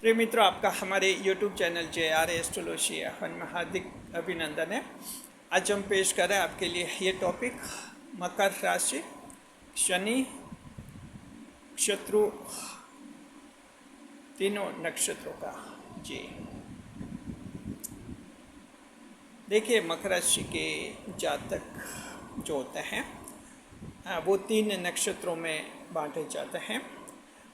प्रिय मित्रों, आपका हमारे YouTube चैनल JR एस्ट्रोलॉजी में हार्दिक अभिनंदन है। आज हम पेश कर रहे हैं आपके लिए ये टॉपिक मकर राशि, शनि, शत्रु, तीनों नक्षत्रों का। जी देखिए, मकर राशि के जातक जो होते हैं वो 3 नक्षत्रों में बांटे जाते हैं।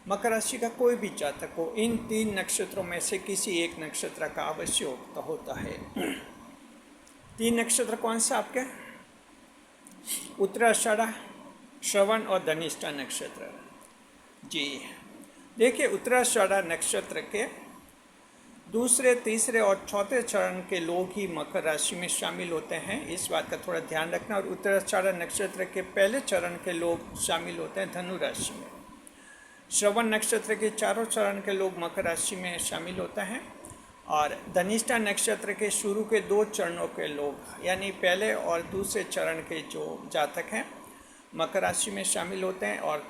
मकर राशि का कोई भी जातक हो, इन 3 नक्षत्रों में से किसी एक नक्षत्र का अवश्य होता है। 3 नक्षत्र कौन सा आपके? उत्तराषाढ़, श्रवण और धनिष्ठा नक्षत्र। जी देखिए, उत्तराषाढ़ नक्षत्र के दूसरे, तीसरे और चौथे चरण के लोग ही मकर राशि में शामिल होते हैं, इस बात का थोड़ा ध्यान रखना। और उत्तराषाढ़ नक्षत्र के पहले चरण के लोग शामिल होते हैं धनु राशि में। श्रवण नक्षत्र के चारों चरण के लोग मकर राशि में शामिल होते हैं और धनिष्ठा नक्षत्र के शुरू के 2 चरणों के लोग यानी पहले और दूसरे चरण के जो जातक हैं मकर राशि में शामिल होते हैं और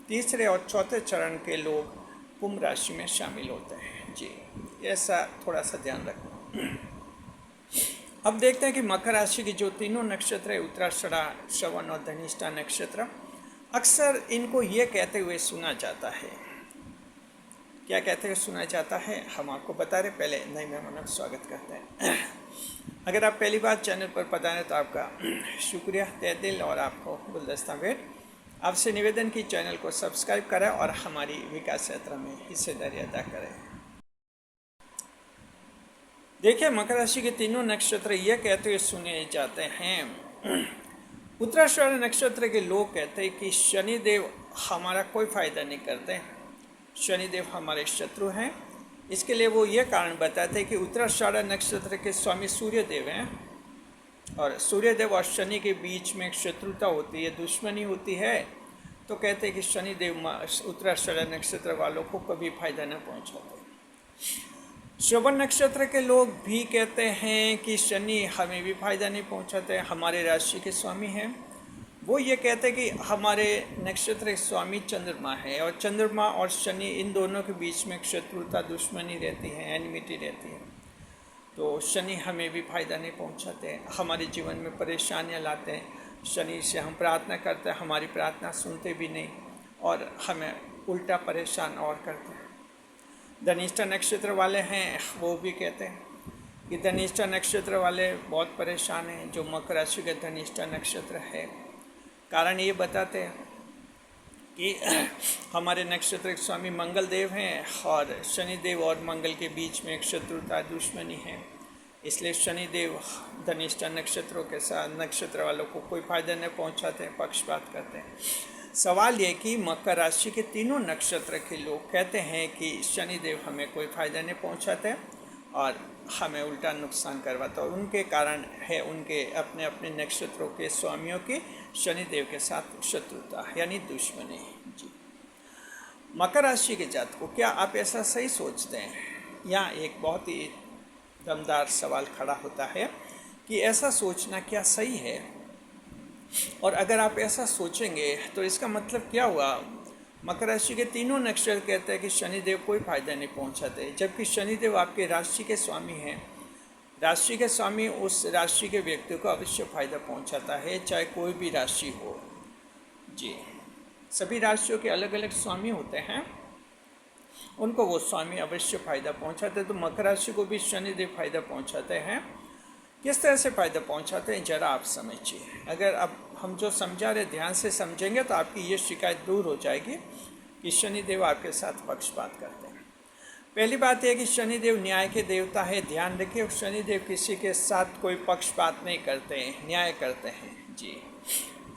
तीसरे और चौथे चरण के लोग कुंभ राशि में शामिल होते हैं। जी ऐसा थोड़ा सा ध्यान रखना। अब देखते हैं कि मकर राशि की जो तीनों नक्षत्र है, उत्तराषाढ़, श्रवण और धनिष्ठा नक्षत्र, अक्सर इनको ये कहते हुए सुना जाता है। क्या कहते हुए सुना जाता है, हम आपको बता रहे। पहले नए मेहमानों का स्वागत करते हैं। अगर आप पहली बार चैनल पर पधारे तो आपका शुक्रिया तहे दिल और आपको गुलदस्ता भेंट। आपसे निवेदन की चैनल को सब्सक्राइब करें और हमारी विकास यात्रा में हिस्सेदारी अदा करें। देखिए, मकर राशि के तीनों नक्षत्र ये कहते हुए सुने जाते हैं। उत्तराषाढ़ नक्षत्र के लोग कहते हैं कि शनिदेव हमारा कोई फ़ायदा नहीं करते, शनिदेव हमारे शत्रु हैं। इसके लिए वो ये कारण बताते हैं कि उत्तराषाढ़ नक्षत्र के स्वामी सूर्यदेव हैं और सूर्यदेव और शनि के बीच में एक शत्रुता होती है, दुश्मनी होती है। तो कहते हैं कि शनिदेव उत्तराषाढ़ नक्षत्र वालों को कभी फ़ायदा न पहुँचाते। श्रवण नक्षत्र के लोग भी कहते हैं कि शनि हमें भी फायदा नहीं पहुंचाते, हमारे राशि के स्वामी हैं। वो ये कहते हैं कि हमारे नक्षत्र के स्वामी चंद्रमा है और चंद्रमा और शनि इन दोनों के बीच में एक शत्रुता, दुश्मनी रहती है, एनिमिटी रहती है। तो शनि हमें भी फायदा नहीं पहुंचाते, हमारे जीवन में परेशानियां लाते हैं। शनि से हम प्रार्थना करते हैं, हमारी प्रार्थना सुनते भी नहीं और हमें उल्टा परेशान और करते हैं। धनिष्ठा नक्षत्र वाले हैं, वो भी कहते हैं कि धनिष्ठा नक्षत्र वाले बहुत परेशान हैं, जो मकर राशि के धनिष्ठा नक्षत्र है। कारण ये बताते हैं कि हमारे नक्षत्र के स्वामी मंगल देव हैं और शनिदेव और मंगल के बीच में एक शत्रुता, दुश्मनी है। इसलिए शनिदेव धनिष्ठा नक्षत्रों के साथ नक्षत्र वालों को कोई फायदा नहीं पहुंचाते, पक्षपात करते हैं। सवाल ये कि मकर राशि के तीनों नक्षत्र के लोग कहते हैं कि शनिदेव हमें कोई फ़ायदा नहीं पहुंचाते और हमें उल्टा नुकसान करवाता है। उनके कारण है उनके अपने अपने नक्षत्रों के स्वामियों की शनिदेव के साथ शत्रुता यानी दुश्मनी। जी मकर राशि के जातकों, क्या आप ऐसा सही सोचते हैं? यहाँ एक बहुत ही दमदार सवाल खड़ा होता है कि ऐसा सोचना क्या सही है? और अगर आप ऐसा सोचेंगे तो इसका मतलब क्या हुआ? मकर राशि के तीनों नक्षत्र कहते हैं कि शनिदेव कोई फायदा नहीं पहुंचाते, जबकि शनिदेव आपके राशि के स्वामी हैं। राशि के स्वामी उस राशि के व्यक्ति को अवश्य फायदा पहुंचाता है, चाहे कोई भी राशि हो। जी सभी राशियों के अलग अलग स्वामी होते हैं, उनको वो स्वामी अवश्य फायदा पहुंचाते हैं। तो मकर राशि को भी शनिदेव फायदा पहुंचाते हैं। किस तरह से फ़ायदा पहुंचाते हैं ज़रा आप समझिए। अगर अब हम जो समझा रहे ध्यान से समझेंगे तो आपकी ये शिकायत दूर हो जाएगी कि शनिदेव आपके साथ पक्षपात करते हैं। पहली बात यह कि शनिदेव न्याय के देवता है, ध्यान रखिए। शनिदेव किसी के साथ कोई पक्षपात नहीं करते हैं, न्याय करते हैं। जी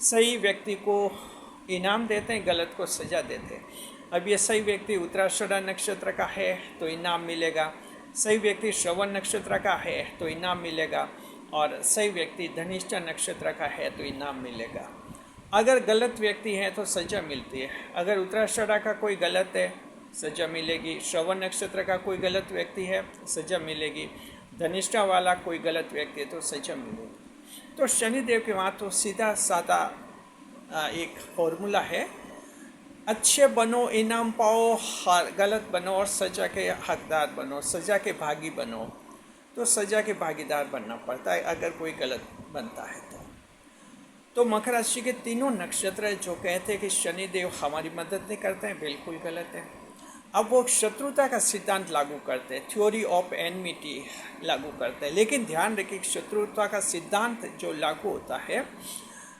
सही व्यक्ति को इनाम देते हैं, गलत को सज़ा देते हैं। अब ये सही व्यक्ति उत्तराषाढ़ नक्षत्र का है तो इनाम मिलेगा, सही व्यक्ति श्रवण नक्षत्र का है तो इनाम मिलेगा और सही व्यक्ति धनिष्ठा नक्षत्र का है तो इनाम मिलेगा। अगर गलत व्यक्ति है तो सज़ा मिलती है। अगर उत्तराषाढ़ का कोई गलत है, सज़ा मिलेगी। श्रवण नक्षत्र का कोई गलत व्यक्ति है, सज़ा मिलेगी। धनिष्ठा वाला कोई गलत व्यक्ति है तो सज़ा मिलेगी। तो शनिदेव के वहाँ तो सीधा साधा एक फॉर्मूला है अच्छे बनो, इनाम पाओ, गलत बनो और सज़ा के हकदार बनो, सज़ा के भागी बनो। तो सज़ा के भागीदार बनना पड़ता है अगर कोई गलत बनता है तो मकर राशि के तीनों नक्षत्र जो कहते हैं कि शनिदेव हमारी मदद नहीं करते हैं, बिल्कुल गलत है। अब वो शत्रुता का सिद्धांत लागू करते हैं, थ्योरी ऑफ एनमिटी लागू करते हैं। लेकिन ध्यान रखिए कि शत्रुता का सिद्धांत जो लागू होता है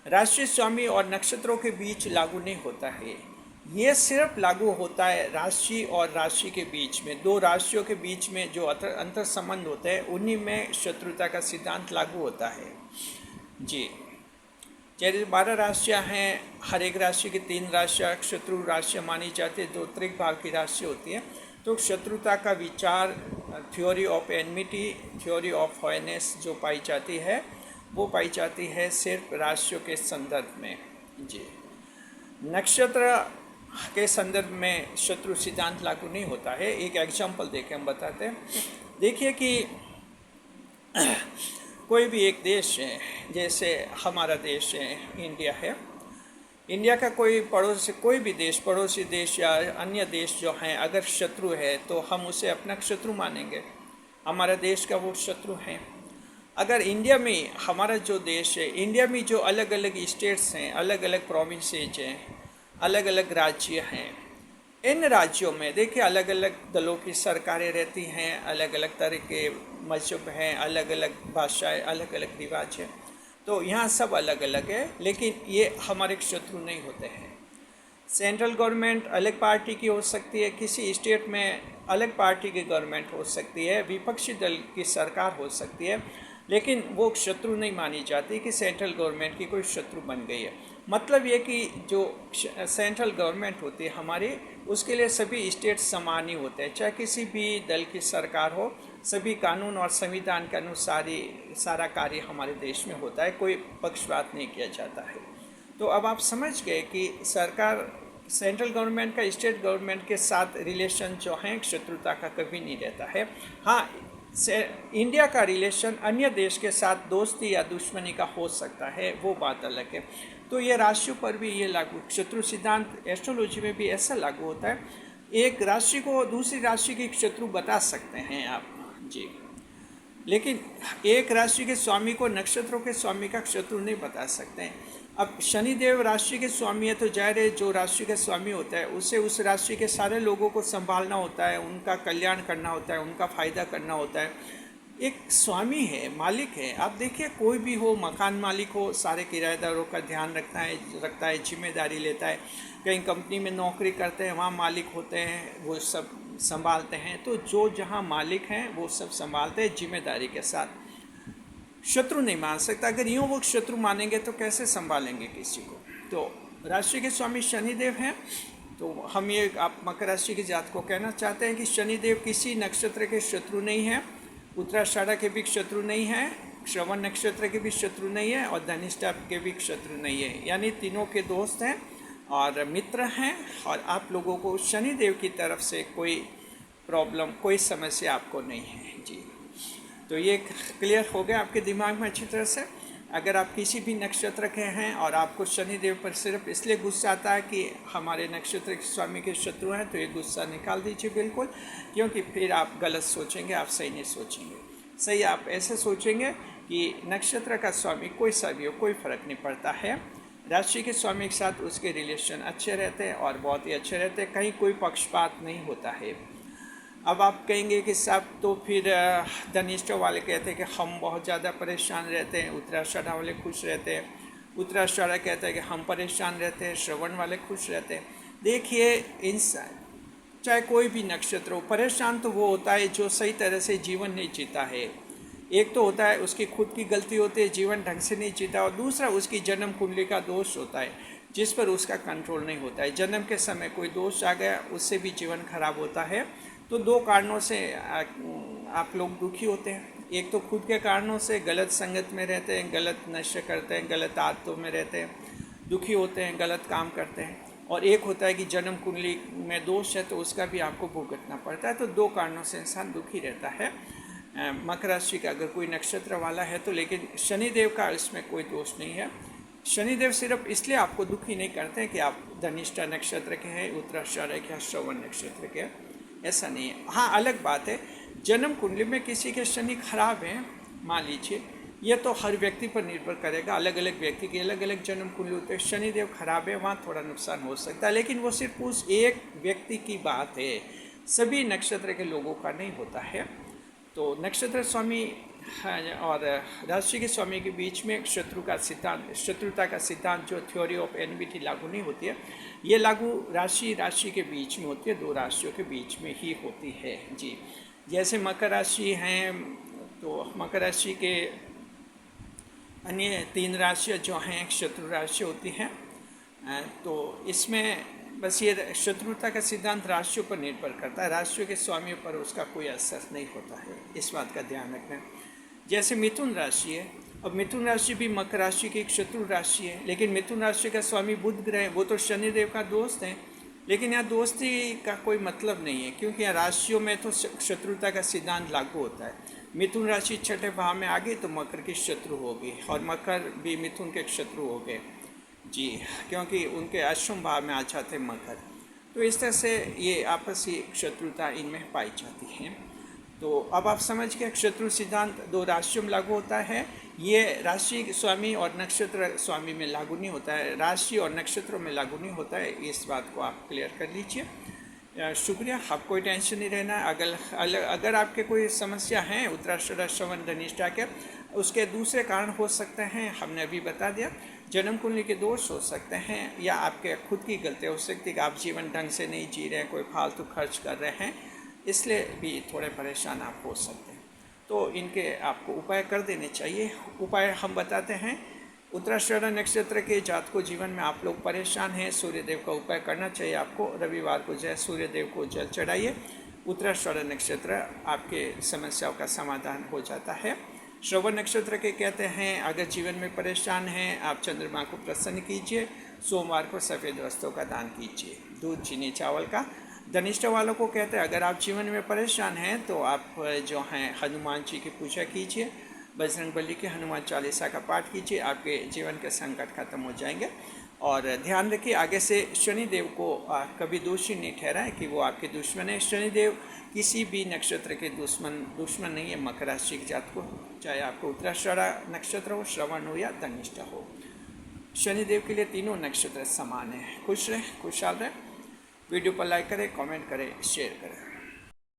राशि स्वामी और नक्षत्रों के बीच लागू नहीं होता है। ये सिर्फ लागू होता है राशि और राशि के बीच में, दो राशियों के बीच में जो अंतर संबंध होते हैं उन्हीं में शत्रुता का सिद्धांत लागू होता है जी। जैसे 12 राशियाँ हैं, हर एक राशि की 3 राशियाँ शत्रु राशियाँ मानी जाती है, 2 त्रिक भाव की राशि होती है। तो शत्रुता का विचार, theory of enmity, theory of हॉयनेस जो पाई जाती है वो पाई जाती है सिर्फ राशियों के संदर्भ में जी। नक्षत्र के संदर्भ में शत्रु सिद्धांत लागू नहीं होता है। एक एग्जाम्पल देके हम बताते हैं। देखिए कि कोई भी एक देश है, जैसे हमारा देश है, इंडिया है। इंडिया का कोई भी देश, पड़ोसी देश या अन्य देश जो हैं अगर शत्रु है तो हम उसे अपना शत्रु मानेंगे, हमारा देश का वो शत्रु है। अगर इंडिया में, हमारा जो देश है, इंडिया में जो अलग अलग स्टेट्स हैं, अलग अलग प्रोविंसेज हैं, अलग अलग राज्य हैं, इन राज्यों में देखिए अलग अलग दलों की सरकारें रहती हैं, अलग अलग तरह के मजहब हैं, अलग अलग भाषाएं, अलग अलग रिवाज हैं। तो यहाँ सब अलग अलग है, लेकिन ये हमारे शत्रु नहीं होते हैं। सेंट्रल गवर्नमेंट अलग पार्टी की हो सकती है, किसी स्टेट में अलग पार्टी की गवर्नमेंट हो सकती है, विपक्षी दल की सरकार हो सकती है, लेकिन वो शत्रु नहीं मानी जाती कि सेंट्रल गवर्नमेंट की कोई शत्रु बन गई है। मतलब ये कि जो सेंट्रल गवर्नमेंट होती है हमारी, उसके लिए सभी स्टेट समान ही होते हैं, चाहे किसी भी दल की सरकार हो, सभी कानून और संविधान के अनुसार ही सारा कार्य हमारे देश में होता है, कोई पक्षपात नहीं किया जाता है। तो अब आप समझ गए कि सरकार, सेंट्रल गवर्नमेंट का स्टेट गवर्नमेंट के साथ रिलेशन जो है शत्रुता का कभी नहीं रहता है। हाँ, इंडिया का रिलेशन अन्य देश के साथ दोस्ती या दुश्मनी का हो सकता है, वो बात अलग है। तो ये राशियों पर भी ये लागू, शत्रु सिद्धांत एस्ट्रोलॉजी में भी ऐसा लागू होता है। एक राशि को दूसरी राशि की शत्रु बता सकते हैं आप जी, लेकिन एक राशि के स्वामी को नक्षत्रों के स्वामी का शत्रु नहीं बता सकते हैं। अब शनिदेव राशि के स्वामी है तो जाहिर है जो राशि का स्वामी होता है उसे उस राशि के सारे लोगों को संभालना होता है, उनका कल्याण करना होता है, उनका फायदा करना होता है। एक स्वामी है, मालिक है। आप देखिए कोई भी हो, मकान मालिक हो, सारे किराएदारों का ध्यान रखता है, जिम्मेदारी लेता है। कहीं कंपनी में नौकरी करते हैं, वहाँ मालिक होते हैं, वो सब संभालते हैं। तो जो जहाँ मालिक हैं वो सब संभालते हैं जिम्मेदारी के साथ। शत्रु नहीं मान सकता। अगर यूँ वो शत्रु मानेंगे तो कैसे संभालेंगे किसी को। तो राशि के स्वामी शनिदेव हैं। तो हम ये आप मकर राशि की जात को कहना चाहते हैं कि शनिदेव किसी नक्षत्र के शत्रु नहीं हैं, उत्तराषाढ़ा के भी शत्रु नहीं है, श्रवण नक्षत्र के भी शत्रु नहीं है और धनिष्ठा के भी शत्रु नहीं है, यानी तीनों के दोस्त हैं और मित्र हैं। और आप लोगों को शनिदेव की तरफ से कोई प्रॉब्लम, कोई समस्या आपको नहीं है जी। तो ये क्लियर हो गया आपके दिमाग में अच्छी तरह से। अगर आप किसी भी नक्षत्र के हैं और आपको शनिदेव पर सिर्फ इसलिए गुस्सा आता है कि हमारे नक्षत्र के स्वामी के शत्रु हैं, तो ये गुस्सा निकाल दीजिए बिल्कुल, क्योंकि फिर आप गलत सोचेंगे, आप सही नहीं सोचेंगे। सही आप ऐसे सोचेंगे कि नक्षत्र का स्वामी कोई सा भी हो, कोई फ़र्क नहीं पड़ता है, राशि के स्वामी के साथ उसके रिलेशन अच्छे रहते हैं और बहुत ही अच्छे रहते हैं, कहीं कोई पक्षपात नहीं होता है। अब आप कहेंगे कि साहब तो फिर धनिष्ठा वाले कहते हैं कि हम बहुत ज़्यादा परेशान रहते हैं, उत्तराषाढ़ा वाले खुश रहते हैं, उत्तराषाढ़ा कहते हैं कि हम परेशान रहते हैं, श्रवण वाले खुश रहते हैं। देखिए इंसान चाहे कोई भी नक्षत्र हो, परेशान तो वो होता है जो सही तरह से जीवन नहीं जीता है। एक तो होता है उसकी खुद की गलती होती है, जीवन ढंग से नहीं जीता, और दूसरा उसकी जन्म कुंडली का दोष होता है जिस पर उसका कंट्रोल नहीं होता है। जन्म के समय कोई दोष आ गया, उससे भी जीवन खराब होता है। तो दो कारणों से आप लोग दुखी होते हैं। एक तो खुद के कारणों से, गलत संगत में रहते हैं, गलत नशे करते हैं, गलत आदतों में रहते हैं, दुखी होते हैं, गलत काम करते हैं। और एक होता है कि जन्म कुंडली में दोष है तो उसका भी आपको भुगतना पड़ता है। तो दो कारणों से इंसान दुखी रहता है। मकर राशि का अगर कोई नक्षत्र वाला है तो, लेकिन शनिदेव का इसमें कोई दोष नहीं है। शनिदेव सिर्फ इसलिए आपको दुखी नहीं करते कि आप धनिष्ठा नक्षत्र के हैं, उत्तराषाढ़ के, श्रवण नक्षत्र के, ऐसा नहीं है। हाँ, अलग बात है, जन्म कुंडली में किसी के शनि खराब हैं, मान लीजिए, ये तो हर व्यक्ति पर निर्भर करेगा, अलग अलग व्यक्ति की अलग अलग जन्म कुंडली होते हैं। शनिदेव खराब है, वहाँ थोड़ा नुकसान हो सकता है, लेकिन वो सिर्फ उस एक व्यक्ति की बात है, सभी नक्षत्र के लोगों का नहीं होता है। तो नक्षत्र स्वामी और राशि के स्वामी के बीच में शत्रुता का सिद्धांत जो थ्योरी ऑफ एनिमिटी लागू नहीं होती है, ये लागू राशि के बीच में होती है, दो राशियों के बीच में ही होती है जी। जैसे मकर राशि हैं, तो मकर राशि के अन्य 3 राशियाँ जो हैं शत्रु राशि होती हैं। तो इसमें बस ये शत्रुता का सिद्धांत राशियों पर निर्भर करता है, राशियों के स्वामियों पर उसका कोई असर नहीं होता है, इस बात का ध्यान रखना। जैसे मिथुन राशि है, अब मिथुन राशि भी मकर राशि की एक शत्रु राशि है, लेकिन मिथुन राशि का स्वामी बुध ग्रह है, वो तो शनिदेव का दोस्त है, लेकिन यहाँ दोस्ती का कोई मतलब नहीं है, क्योंकि यहाँ राशियों में तो शत्रुता का सिद्धांत लागू होता है। मिथुन राशि छठे भाव में आ गई तो मकर की शत्रु होगी, और मकर भी मिथुन के शत्रु हो गए जी, क्योंकि उनके अश्वम भाव में आ जाते मकर। तो इस तरह से ये आपसी शत्रुता इनमें पाई जाती है। तो अब आप समझ गए, शत्रु सिद्धांत 2 राशियों में लागू होता है, ये राशि स्वामी और नक्षत्र स्वामी में लागू नहीं होता है, राशि और नक्षत्रों में लागू नहीं होता है, इस बात को आप क्लियर कर लीजिए। शुक्रिया, आप कोई टेंशन नहीं रहना। अगर आपके कोई समस्या हैं उत्तराषाढ़ श्रवण धनिष्ठा के, उसके दूसरे कारण हो सकते हैं, हमने अभी बता दिया। जन्म कुंडली के दोष हो सकते हैं, या आपके खुद की गलती हो सकती है कि आप जीवन ढंग से नहीं जी रहे हैं, कोई फालतू खर्च कर रहे हैं, इसलिए भी थोड़े परेशान आप हो सकते हैं। तो इनके आपको उपाय कर देने चाहिए। उपाय हम बताते हैं। उत्तराषाढ़ नक्षत्र के जातकों जीवन में आप लोग परेशान हैं, सूर्यदेव का उपाय करना चाहिए आपको। रविवार को जय सूर्यदेव को जल चढ़ाइए, उत्तराषाढ़ नक्षत्र आपके समस्याओं का समाधान हो जाता है। श्रवण नक्षत्र के कहते हैं, अगर जीवन में परेशान हैं, आप चंद्रमा को प्रसन्न कीजिए, सोमवार को सफ़ेद वस्त्रों का दान कीजिए, दूध चीनी चावल का। धनिष्ठा वालों को कहते हैं, अगर आप जीवन में परेशान हैं तो आप जो हैं हनुमान जी की पूजा कीजिए, बजरंगबली के हनुमान चालीसा का पाठ कीजिए, आपके जीवन के संकट खत्म हो जाएंगे। और ध्यान रखिए, आगे से शनिदेव को कभी दोषी नहीं ठहराएं कि वो आपके दुश्मन है। शनिदेव किसी भी नक्षत्र के दुश्मन नहीं है, मकर राशि के जातकों, चाहे आपको उत्तराषाढ़ नक्षत्र हो, श्रवण हो या धनिष्ठा हो, शनिदेव के लिए तीनों नक्षत्र समान है। खुश रहे, खुशहाल रहे। वीडियो पर लाइक करें, कमेंट करें, शेयर करें।